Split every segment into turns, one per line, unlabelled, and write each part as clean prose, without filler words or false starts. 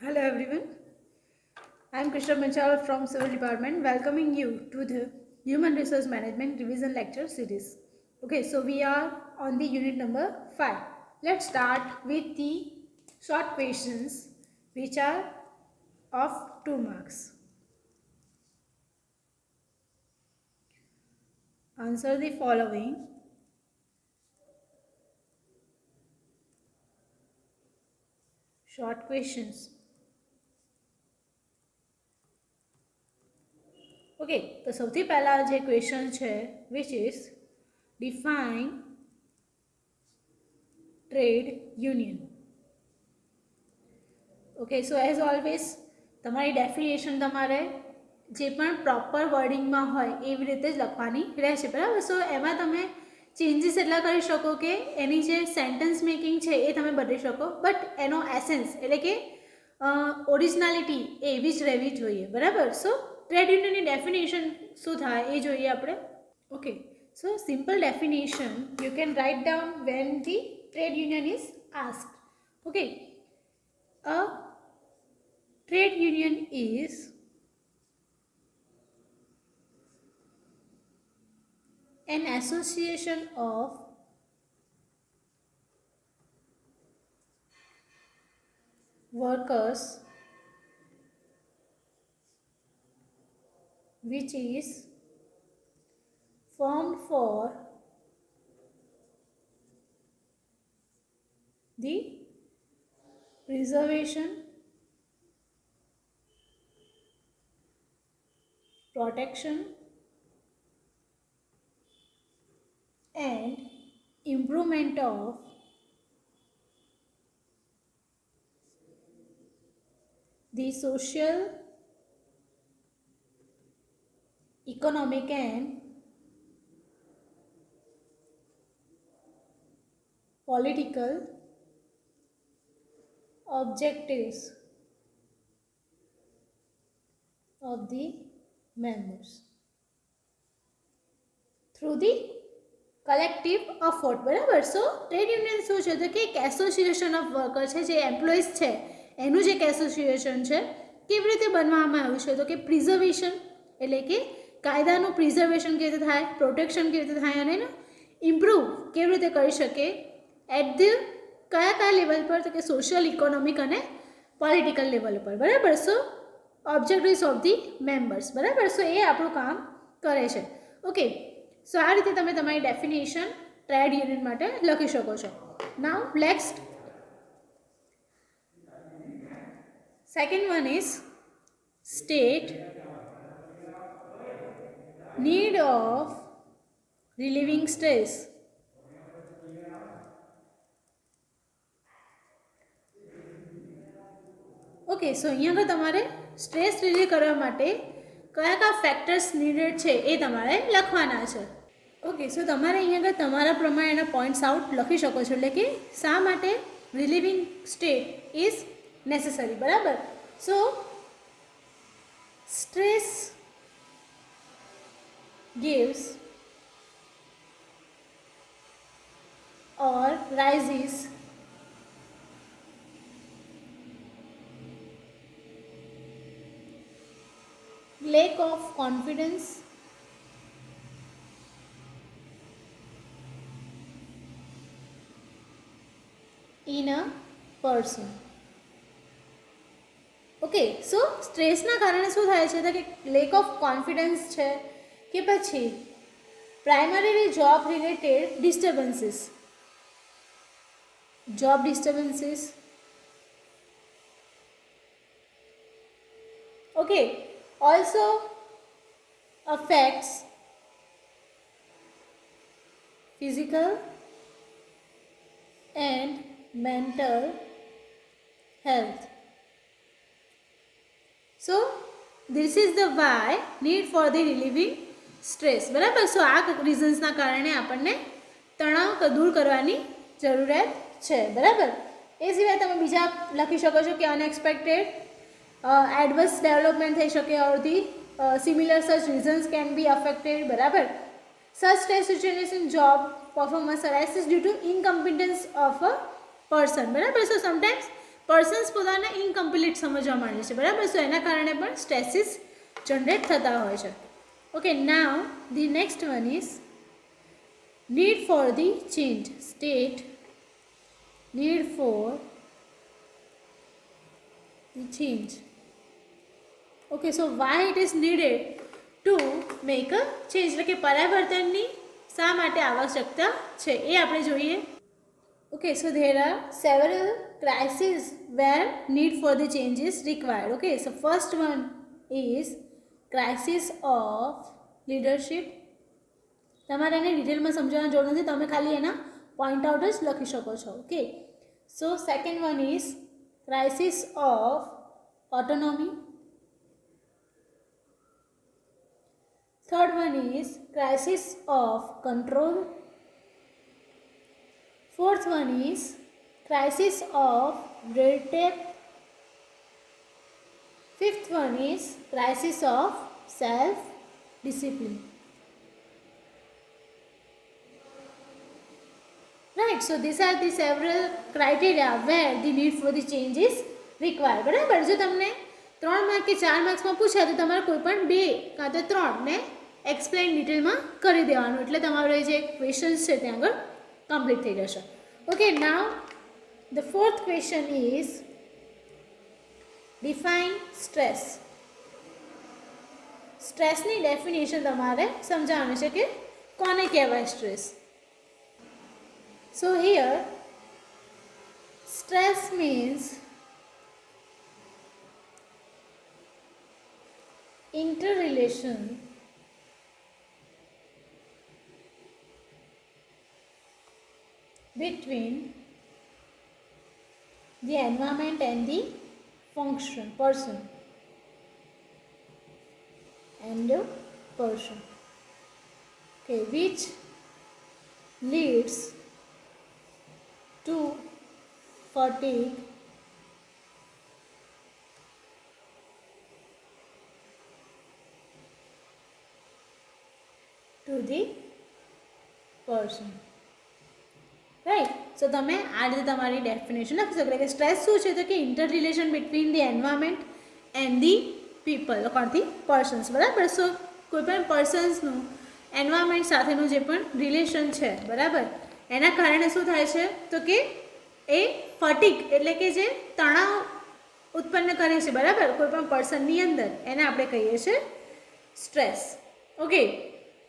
Hello everyone, I am Krishna Panchal from Civil Department welcoming you to the Human Resource Management Revision Lecture Series. Okay, so we are on the unit number 5. Let's start with the short questions which are of 2 marks. Answer the following. Short questions. Okay, તો સૌથી પહેલા જે question છે which is define trade union. Okay so as always તમારી definition તમારે જે પણ proper વર્ડિંગમાં હોય એવી રીતે જ લખવાની રહેશે બરાબર. સો એમાં તમે ચેન્જીસ એટલા કરી શકો કે એની જે સેન્ટેન્સ મેકિંગ છે એ તમે બદલી શકો, બટ એનો એસેન્સ એટલે કે ઓરિજિનાલિટી એવી જ રહેવી જોઈએ બરાબર. સો ટ્રેડ યુનિયનની ડેફિનેશન શું થાય એ જોઈએ આપણે. Okay, so simple definition you can write down when the trade union is asked. Okay, a trade union is an association of workers which is formed for the preservation, protection and improvement of the social, economic and political objectives of the members through the collective effort બરાબર. સો trade union શું છે તો કે એક association of worker છે, જે employees છે એનું જ એક એસોસિએશન છે. કેવી રીતે બનવામાં આવ્યું છે તો કે પ્રિઝર્વેશન એટલે કે કાયદાનું પ્રિઝર્વેશન કેવી રીતે થાય, પ્રોટેક્શન કેવી રીતે થાય અને એનું ઇમ્પ્રૂવ કેવી રીતે કરી શકે એટ ધ કયા લેવલ પર તો કે સોશિયલ, ઇકોનોમિક અને પોલિટિકલ લેવલ પર બરાબર. સો ઓબ્જેક્ટિવ્સ ઓફ ધી મેમ્બર્સ બરાબર. સો એ આપણું કામ કરે છે. ઓકે, સો આ રીતે તમે તમારી ડેફિનેશન ટ્રેડ યુનિયન માટે લખી શકો છો. Now next second one is state need of relieving stress. Okay, so અહીંયા આગળ તમારે સ્ટ્રેસ રિલીવ કરવા માટે કયા ફેક્ટર્સ નીડેડ છે એ તમારે લખવાના છે. ઓકે, સો તમારે અહીંયા આગળ તમારા પ્રમાણે એના પોઈન્ટ્સ આઉટ લખી શકો છો, એટલે કે શા માટે રિલીવિંગ સ્ટેટ ઇઝ નેસેસરી બરાબર. So stress gives or rises lack of confidence in a person. Okay, so સ્ટ્રેસના કારણે શું થાય છે તો કે લેક ઓફ કોન્ફિડન્સ છે કે પછી primarily job related disturbances, okay, also affects physical and mental health. So this is the why need for the relieving stress બરાબર. સો આ રીઝન્સના કારણે આપણને તણાવ દૂર કરવાની જરૂરિયાત છે બરાબર. એ સિવાય તમે બીજા લખી શકો છો કે અનએક્સપેક્ટેડ એડવર્સ ડેવલપમેન્ટ થઈ શકે or the similar such reasons can be affected બરાબર. Such stress situation job performance arises due to incompetence of a person બરાબર. સો સમટાઇમ્સ પર્સન્સ પોતાને ઇનકમ્પ્લીટ સમજવા માંડે છે, બરાબર. સો એના કારણે પણ સ્ટ્રેસીસ જનરેટ થતા હોય છે. Okay, now the next one is need for the change. State need for the change. Okay, so why it is needed to make a change, એટલે કે પરિવર્તનની શા માટે આવશ્યકતા છે એ આપણે જોઈએ. Okay, so there are several crises where need for the change is required. Okay, so first one is crisis of leadership. તમારે એને ડિટેલમાં સમજવાની જરૂર નથી, તમે ખાલી એના પોઈન્ટ આઉટ જ લખી શકો છો. Okay, so second one is crisis of autonomy. Third one is crisis of control. Fourth one is crisis of red tape. Fifth one is crisis of self discipline. Right, so these are the several criteria where the need for the change is required. બરાબર. જો તમને 3 mark કે 4 માર્ક્સમાં પૂછે તો તમારે કોઈ પણ 2 કાં તો 3 ને એક્સપ્લેન ડિટેલમાં કરી દેવાનું, એટલે તમારો જે ક્વેશ્ચન્સ છે ત્યાં આગળ કમ્પ્લીટ થઈ જશે. Okay, now the fourth question is define stress. સ્ટ્રેસની ડેફિનેશન તમારે સમજાવવાનું છે કે કોને કહેવાય stress. So here stress means interrelation between the environment and the person and the person. Okay, which leads to fatigue, to the person. Right, so તમે આ રીતે તમારી ડેફિનેશન લખી શકો કે સ્ટ્રેસ શું છે તો કે interrelation between the environment and the people કોણથી પર્સન્સ. બરાબર. સો કોઈપણ પર્સન્સનું એન્વાયરમેન્ટ સાથેનું જે પણ રિલેશન છે, બરાબર, એના કારણે શું થાય છે તો કે એ ફટીક એટલે કે જે તણાવ ઉત્પન્ન કરે છે, બરાબર, કોઈ પણ પર્સનની અંદર, એને આપણે કહીએ છીએ સ્ટ્રેસ. ઓકે,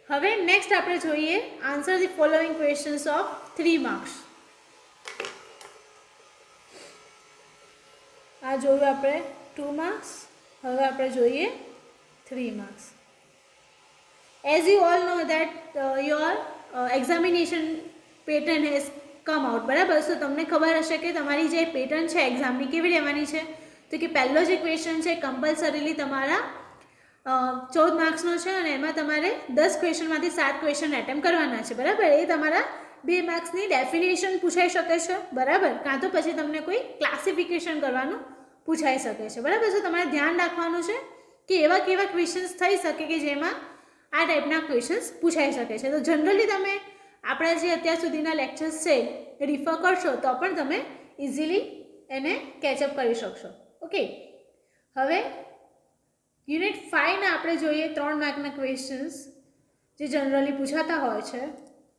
હવે નેક્સ્ટ આપણે જોઈએ answer the following questions of 3 marks. આ જોયું આપણે 2 માર્ક્સ, હવે આપણે જોઈએ 3 marks. As you all know that your examination pattern has come out. બરાબર. સો તમને ખબર હશે કે તમારી જે પેટર્ન છે એક્ઝામની કેવી રહેવાની છે તો કે પહેલો જે ક્વેશ્ચન છે કમ્પલસરીલી તમારા 14 માર્ક્સનો છે અને એમાં તમારે 10 ક્વેશ્ચનમાંથી 7 ક્વેશ્ચન એટેમ્પ કરવાના છે. બરાબર. એ તમારા 2 માર્ક્સની ડેફિનેશન પૂછાઈ શકે છે, બરાબર, કાં તો પછી તમને કોઈ ક્લાસિફિકેશન કરવાનું પૂછાઈ શકે છે. બરાબર. સો તમારે ધ્યાન રાખવાનું છે કે એવા કેવા ક્વેશ્ચન્સ થઈ શકે કે જેમાં આ ટાઈપના ક્વેશ્ચન્સ પૂછાઈ શકે છે. તો જનરલી તમે આપણા જે અત્યાર સુધીના લેક્ચર્સ છે એ રિફર કરશો તો પણ તમે ઇઝીલી એને કેચઅપ કરી શકશો. ઓકે, હવે યુનિટ 5ના આપણે જોઈએ 3 માર્કના ક્વેશ્ચન્સ જે જનરલી પૂછાતા હોય છે.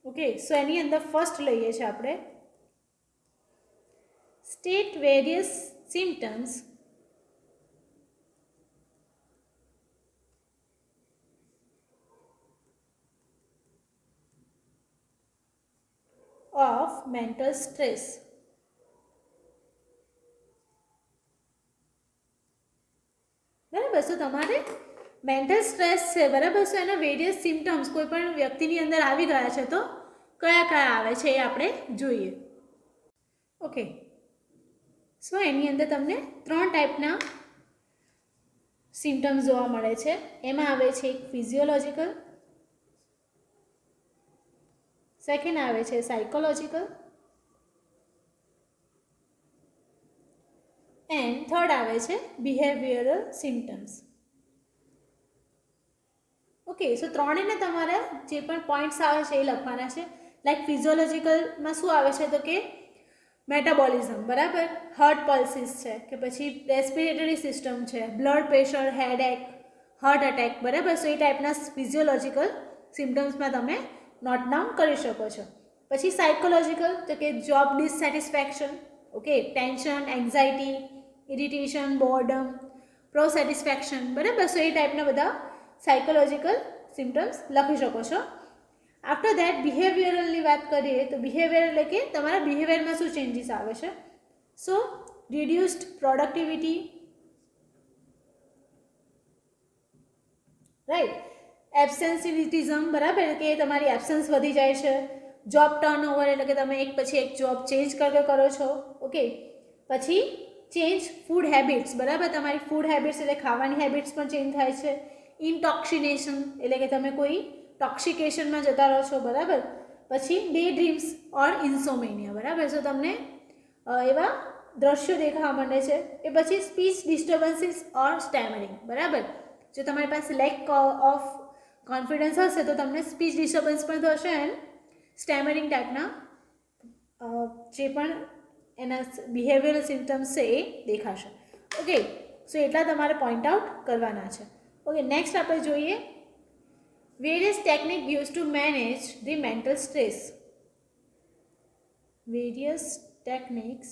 ઓકે, સો એની અંદર ફર્સ્ટ લઈએ છીએ આપણે state various symptoms of mental stress. બરાબર. સો તમારે મેન્ટલ સ્ટ્રેસ છે, બરાબર, સો એના વેરિયસ સિમ્ટમ્સ કોઈ પણ વ્યક્તિની અંદર આવી ગયા છે તો કયા કયા આવે છે એ આપણે જોઈએ. ઓકે, સો એની અંદર તમને 3 ટાઈપના સિમ્ટમ્સ જોવા મળે છે. એમાં આવે છે એક ફિઝિયોલોજિકલ, સેકન્ડ આવે છે સાયકોલોજિકલ એન્ડ થર્ડ આવે છે બિહેવિયરલ સિમ્ટમ્સ. ઓકે, સો ત્રણેયને તમારા જે પણ પોઈન્ટ્સ આવે છે એ લખવાના છે. લાઈક ફિઝિયોલોજિકલમાં શું આવે છે તો કે મેટાબોલિઝમ, બરાબર, હાર્ટ પલ્સીસ છે કે પછી રેસ્પિરેટરી સિસ્ટમ છે, બ્લડ પ્રેશર, હેડએક, હાર્ટ એટેક, બરાબર. સો એ ટાઈપના ફિઝિયોલોજિકલ સિમ્ટમ્સમાં તમે નોટ ડાઉન કરી શકો છો. પછી સાયકોલોજીકલ, તો કે job dissatisfaction, okay, tension, anxiety, irritation, boredom, pro satisfaction, બરાબર. સો એ ટાઈપના બધા સાયકોલોજીકલ સિમ્ટમ્સ લખી શકો છો. આફ્ટર દેટ બિહેવિયરલની વાત કરીએ તો બિહેવિયર એટલે કે તમારા બિહેવિયરમાં શું ચેન્જીસ આવે છે. સો રિડ્યુસ્ડ પ્રોડક્ટિવિટી, રાઈટ, એબ્સેન્સિવિટિઝમ, બરાબર, કે તમારી એબ્સન્સ વધી જાય છે. જોબ ટર્નઓવર એટલે કે તમે એક પછી એક જોબ ચેન્જ કરો છો, ઓકે. પછી ચેન્જ ફૂડ હેબિટ્સ, બરાબર, તમારી ફૂડ હેબિટ્સ એટલે ખાવાની હેબિટ્સ પણ ચેન્જ થાય છે. ઇનટોક્સિનેશન એટલે કે તમે કોઈ ટોક્સિકેશનમાં જતા રહો છો, બરાબર. પછી ડે ડ્રીમ્સ ઓર ઇન્સોમેનિયા, બરાબર. સો તમને એવા દ્રશ્યો દેખાવા માંડે છે. એ પછી સ્પીચ ડિસ્ટર્બન્સીસ ઓર સ્ટેમરિંગ, બરાબર. જો તમારી પાસે લેક ઓફ કોન્ફિડન્સ હશે તો તમને સ્પીચ ડિસ્ટર્બન્સ પણ થશે એન્ડ સ્ટેમરિંગ ટાઈપના જે પણ એના બિહેવિયરલ સિમ્ટમ્સ છે એ દેખાશે, ઓકે. સો એટલા તમારે પોઈન્ટ આઉટ કરવાના છે, ઓકે. નેક્સ્ટ આપણે જોઈએ various technique use to manage the mental stress. Various techniques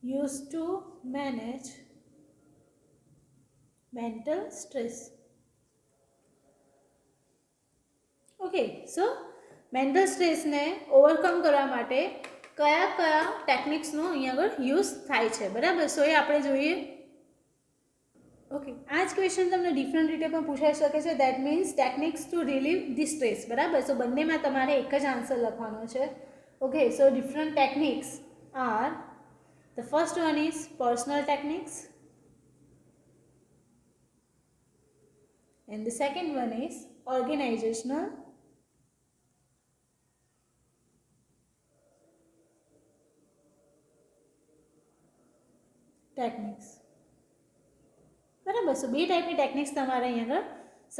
used to manage mental stress. Okay, so mental stress ને ઓવરકમ કરવા માટે કયા કયા ટેકનિક્સનો અહીંયા આગળ યુઝ થાય છે, બરાબર. સો એ આપણે જોઈએ, ઓકે. આ જ ક્વેશ્ચન તમને ડિફરન્ટ રીતે પણ પૂછાઈ શકે છે. That means techniques to relieve the stress, બરાબર. સો બંનેમાં તમારે એક જ આન્સર લખવાનો છે, okay. So different techniques are, the first one is personal techniques and the second one is organizational techniques, બરાબર. સો બે ટાઈપની ટેકનિક્સ તમારે અહીં આગળ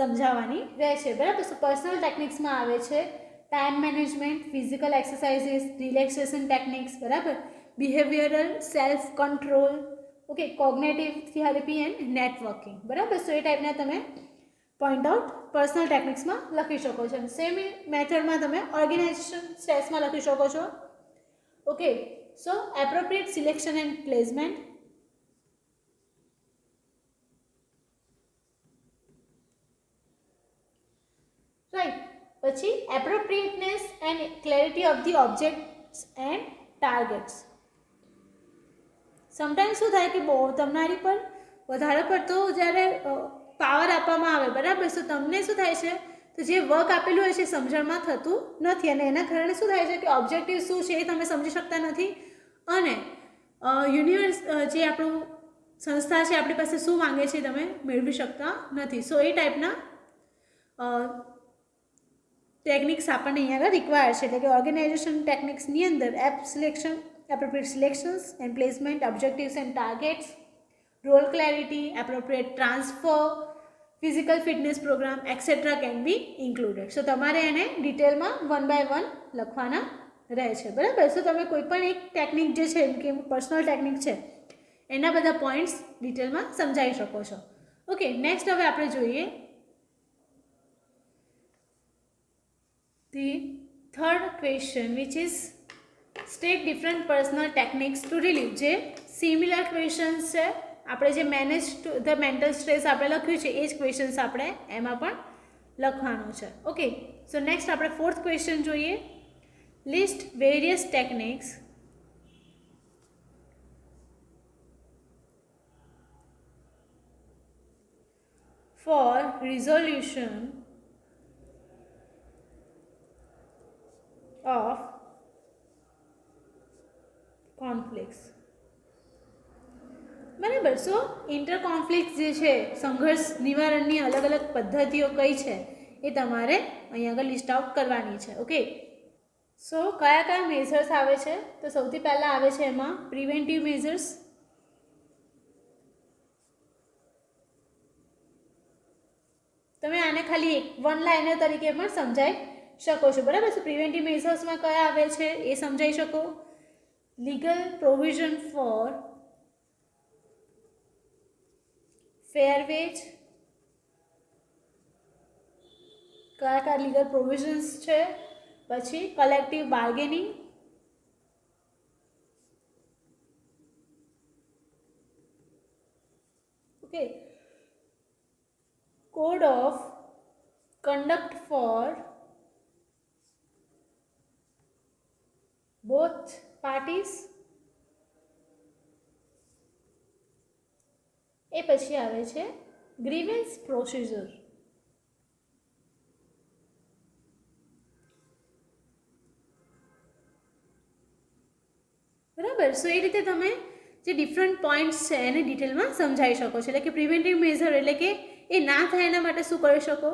સમજાવવાની રહેશે, બરાબર. સો પર્સનલ ટેકનિક્સમાં આવે છે time management, physical exercises, relaxation techniques, બરાબર, behavioural, self control, okay, cognitive therapy and networking, બરાબર. સો એ ટાઈપના તમે પોઈન્ટ આઉટ પર્સનલ ટેકનિક્સમાં લખી શકો છો. સેમ મેથડમાં તમે ઓર્ગેનાઇઝેશન સ્ટ્રેસમાં લખી શકો છો, okay. So appropriate selection and placement, right. પછી appropriateness and clarity of the objects and targets. Sometimes શું થાય કે બહુ તમારી પર વધારે પડતો જ્યારે પાવર આપવામાં આવે, બરાબર. સો તમને શું થાય છે તો જે વર્ક આપેલું હોય છે સમજણમાં થતું નથી અને એના કારણે શું થાય છે કે ઓબ્જેક્ટિવ શું છે એ તમે સમજી શકતા નથી અને યુનિવર્સ જે આપણું સંસ્થા છે આપણી પાસે શું માંગે છે તમે મેળવી શકતા નથી. સો એ ટાઈપના ટેકનિક્સ આપણને અહીંયા આગળ રિક્વાયર છે, એટલે કે ઓર્ગેનાઇઝેશન ટેકનિક્સની અંદર app selection, appropriate selections and placement, objectives and targets, role clarity, appropriate transfer, physical fitness program, etc. can be included. So તમારે એને ડિટેલમાં 1 by 1 લખવાના રહે છે, બરાબર. સો તમે કોઈ પણ એક ટેકનિક જે છે કે પર્સનલ ટેકનિક છે એના બધા પોઈન્ટ્સ ડિટેલમાં સમજાવી શકો છો, ઓકે. નેક્સ્ટ હવે આપણે જોઈએ the third question which is state different personal techniques to relieve. જે સિમિલર ક્વેશ્ચન્સ છે, આપણે જે મેનેજ ધ મેન્ટલ સ્ટ્રેસ આપણે લખ્યું છે એ જ ક્વેશ્ચન્સ આપણે એમાં પણ લખવાનું છે, ઓકે. સો નેક્સ્ટ આપણે ફોર્થ ક્વેશ્ચન જોઈએ. List various techniques for resolution of conflicts, બરાબર. સો ઇન્ટર કોન્ફ્લિક્ટ જે છે, સંઘર્ષ નિવારણની અલગ અલગ પદ્ધતિઓ કઈ છે એ તમારે અહીંયા આગળ લિસ્ટ આઉટ કરવાની છે, ઓકે. સો કયા કયા મેઝર્સ આવે છે તો સૌથી પહેલાં આવે છે એમાં પ્રિવેન્ટિવ મેઝર્સ, તમે આને ખાલી 1 લાઇનર તરીકે પણ સમજાવી શકો છો, બરાબર. સો પ્રિવેન્ટિવ મેઝર્સમાં કયા આવે છે એ સમજાઈ શકો. લીગલ પ્રોવિઝન ફોર ફેર વેજ, કયા લીગલ પ્રોવિઝન્સ છે. પછી collective bargaining, okay, code of conduct for both parties, એ પછી આવે છે ગ્રીવન્સ પ્રોસિજર. બરાબર. સો એ રીતે તમે જે ડિફરન્ટ પોઈન્ટ્સ છે એને ડિટેલમાં સમજાવી શકો છો. એટલે કે પ્રિવેન્ટિવ મેઝર એટલે કે એ ના થાય એના માટે શું કરી શકો.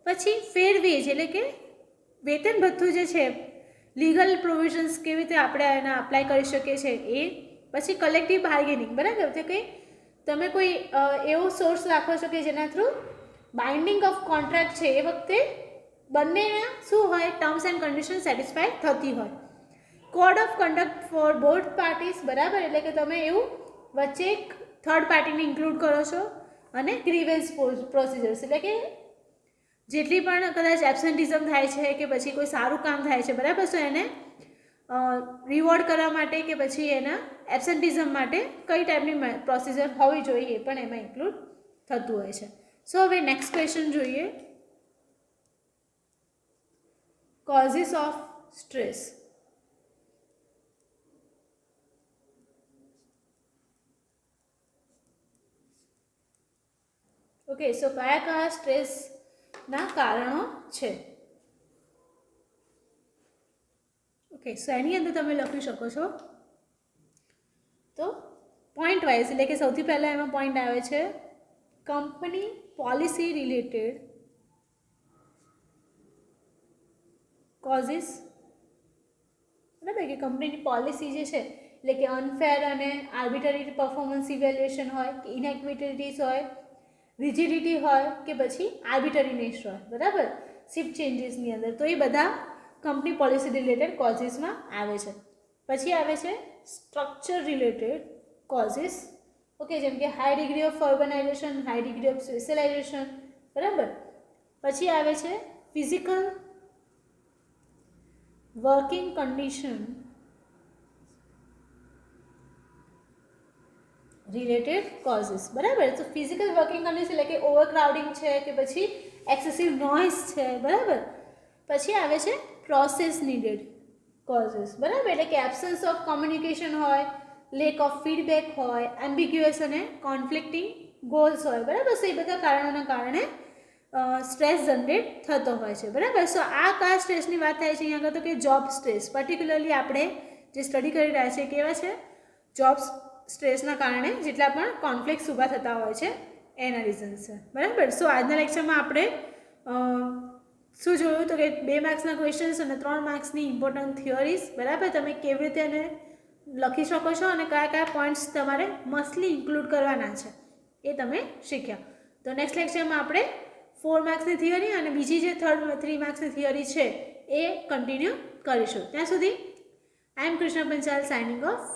પછી ફેર વેજ એટલે કે વેતન ભથ્થું જે છે, લીગલ પ્રોવિઝન્સ કેવી રીતે આપણે એના અપ્લાય કરી શકીએ છીએ એ. પછી કલેક્ટિવ બાર્ગેનિંગ, બરાબર. તો કે તમે કોઈ એવો સોર્સ રાખો છો કે જેના થ્રુ બાઇન્ડિંગ ઓફ કોન્ટ્રાક્ટ છે એ વખતે બંનેના શું હોય, ટર્મ્સ એન્ડ કન્ડિશન સેટિસ્ફાય થતી હોય. Code of conduct for both parties, બરાબર. એટલે કે તમે એવું વચ્ચે એક થર્ડ પાર્ટીને ઇન્ક્લુડ કરો છો. અને ગ્રીવન્સ પ્રોસિજર્સ એટલે કે જેટલી પણ કદાચ એબ્સેન્ટિઝમ થાય છે કે પછી કોઈ સારું કામ થાય છે, બરાબર. સો એને રિવોર્ડ કરવા માટે કે પછી એના એબ્સેન્ટિઝમ માટે કઈ ટાઈપની પ્રોસિજર હોવી જોઈએ એ પણ એમાં ઇન્ક્લુડ થતું હોય છે. સો હવે નેક્સ્ટ ક્વેશ્ચન જોઈએ. Causes of stress. ઓકે, સો કયા સ્ટ્રેસના કારણો છે. ઓકે, સો એની અંદર તમે લખી શકો છો. તો પોઈન્ટ વાઇઝ એટલે કે સૌથી પહેલાં એમાં પોઈન્ટ આવે છે કંપની પોલિસી રિલેટેડ કોઝિસ, બરાબર. કે કંપનીની પોલિસી જે છે એટલે કે અનફેર અને આર્બિટરી પરફોર્મન્સ ઇવેલ્યુએશન હોય કે ઇનએક્વિટીઝ હોય, રિજિડિટી હોય કે પછી આર્બિટરીનેસ હોય, બરાબર. શિફ્ટ ચેન્જીસની અંદર તો એ બધા કંપની પોલિસી રિલેટેડ કોઝિસમાં આવે છે. પછી આવે છે સ્ટ્રક્ચર રિલેટેડ કોઝિસ, ઓકે, જેમ કે high degree of organisation, high degree of specialisation, બરાબર. પછી આવે છે physical working condition related causes, બરાબર. તો ફિઝિકલ વર્કિંગ કન્ડિશન એટલે કે ઓવરક્રાઉડિંગ છે કે પછી એક્સેસિવ નોઇઝ છે, બરાબર. પછી આવે છે પ્રોસેસ નીડેડ કોઝિસ, બરાબર. એટલે કે એબ્સન્સ ઓફ કોમ્યુનિકેશન હોય, લેક ઓફ ફીડબેક હોય, એમ્બિગ્યુઅસ અને કોન્ફ્લિક્ટિંગ ગોલ્સ હોય, બરાબર. સો એ બધા કારણોના કારણે સ્ટ્રેસ જનરેટ થતો હોય છે, બરાબર. સો આ કયા સ્ટ્રેસની વાત થાય છે અહીંયા આગળ, તો કે જોબ સ્ટ્રેસ. પર્ટિક્યુલરલી આપણે જે સ્ટડી કરી રહ્યા છીએ કેવા છે, જોબ સ્ટ્રેસના કારણે જેટલા પણ કોન્ફ્લિક્ટ્સ ઊભા થતા હોય છે એના રીઝન્સ છે, બરાબર. સો આજના લેક્ચરમાં આપણે શું જોયું તો કે 2 માર્ક્સના ક્વેશ્ચન્સ અને 3 માર્ક્સની ઇમ્પોર્ટન્ટ થિયરીઝ, બરાબર. તમે કેવી રીતે એને લખી શકો છો અને કયા કયા પોઈન્ટ્સ તમારે મસ્ટલી ઇન્ક્લુડ કરવાના છે એ તમે શીખ્યા. તો નેક્સ્ટ લેક્ચરમાં આપણે 4 માર્ક્સની થિયરી અને બીજી જે 3 માર્ક્સની થિયરી છે એ કન્ટિન્યુ કરીશું. ત્યાં સુધી આઈ એમ કૃષ્ણ પંચાલ સાઇનિંગ ઓફ.